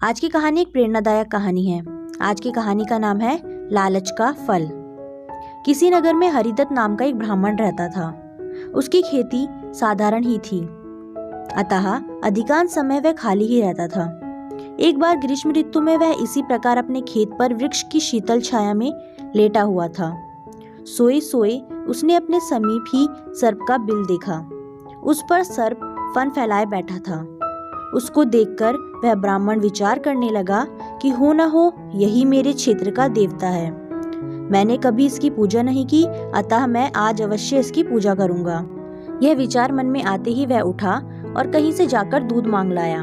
आज की कहानी एक प्रेरणादायक कहानी है। आज की कहानी का नाम है लालच का फल। किसी नगर में हरिदत्त नाम का एक ब्राह्मण रहता था। उसकी खेती साधारण ही थी, अतः अधिकांश समय वह खाली ही रहता था। एक बार ग्रीष्म ऋतु में वह इसी प्रकार अपने खेत पर वृक्ष की शीतल छाया में लेटा हुआ था। सोए सोए उसने अपने समीप ही सर्प का बिल देखा। उस पर सर्प फन फैलाए बैठा था। उसको देखकर वह ब्राह्मण विचार करने लगा कि हो न हो यही मेरे क्षेत्र का देवता है। मैंने कभी इसकी पूजा नहीं की, अतः मैं आज अवश्य इसकी पूजा करूंगा। यह विचार मन में आते ही वह उठा और कहीं से जाकर दूध मांग लाया।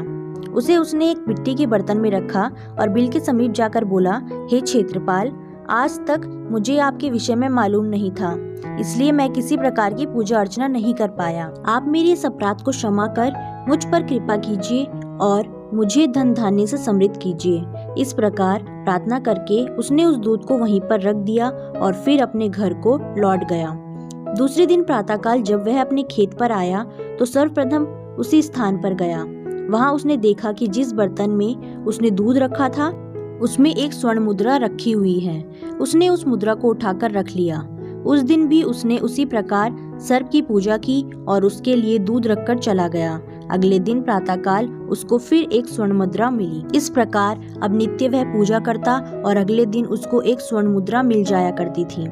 उसने एक मिट्टी के बर्तन में रखा और बिल के समीप जाकर बोला, हे क्षेत्रपाल, आज तक मुझे आपके विषय में मालूम नहीं था, इसलिए मैं किसी प्रकार की पूजा अर्चना नहीं कर पाया। आप मेरे इस अपराध को क्षमा कर मुझ पर कृपा कीजिए और मुझे धन धान्य से समृद्ध कीजिए। इस प्रकार प्रार्थना करके उसने उस दूध को वहीं पर रख दिया और फिर अपने घर को लौट गया। दूसरे दिन प्रातःकाल जब वह अपने खेत पर आया तो सर्वप्रथम उसी स्थान पर गया। वहां उसने देखा कि जिस बर्तन में उसने दूध रखा था उसमें एक स्वर्ण मुद्रा रखी हुई है। उसने उस मुद्रा को उठाकर रख लिया। उस दिन भी उसने उसी प्रकार सर्प की पूजा की और उसके लिए दूध रखकर चला गया। अगले दिन प्रातःकाल उसको फिर एक स्वर्ण मुद्रा मिली। इस प्रकार अब नित्य वह पूजा करता और अगले दिन उसको एक स्वर्ण मुद्रा मिल जाया करती थी।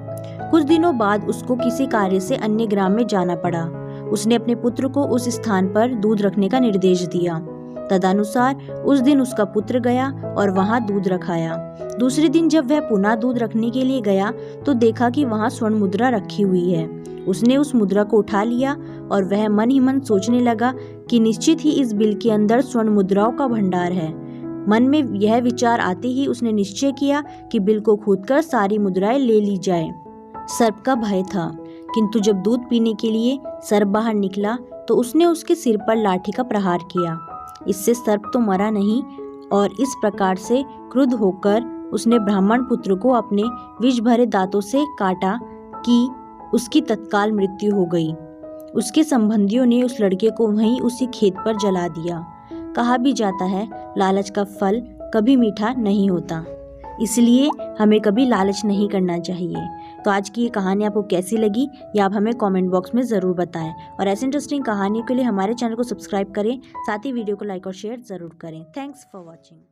कुछ दिनों बाद उसको किसी कार्य से अन्य ग्राम में जाना पड़ा। उसने अपने पुत्र को उस स्थान पर दूध रखने का निर्देश दिया। तदनुसार उस दिन उसका पुत्र गया और वहां दूध रखाया। दूसरे दिन जब वह पुनः दूध रखने के लिए गया तो देखा कि वहां स्वर्ण मुद्रा रखी हुई है। उसने उस मुद्रा को उठा लिया और वह मन ही मन सोचने लगा कि निश्चित ही इस बिल के अंदर स्वर्ण मुद्राओं का भंडार है। मन में यह विचार आते ही उसने निश्चय किया कि बिल को खोदकर सारी मुद्राएं ले ली जाए। सर्प का भय था, किंतु जब दूध पीने के लिए सर्प बाहर निकला तो उसने उसके सिर पर लाठी का प्रहार किया। इससे सर्प तो मरा नहीं और इस प्रकार से क्रुद्ध होकर उसने ब्राह्मण पुत्र को अपने विष भरे दांतों से काटा कि उसकी तत्काल मृत्यु हो गई। उसके संबंधियों ने उस लड़के को वहीं उसी खेत पर जला दिया। कहा भी जाता है, लालच का फल कभी मीठा नहीं होता, इसलिए हमें कभी लालच नहीं करना चाहिए। तो आज की ये कहानी आपको कैसी लगी या आप हमें कमेंट बॉक्स में ज़रूर बताएं और ऐसे इंटरेस्टिंग कहानियों के लिए हमारे चैनल को सब्सक्राइब करें, साथ ही वीडियो को लाइक और शेयर ज़रूर करें। Thanks for watching.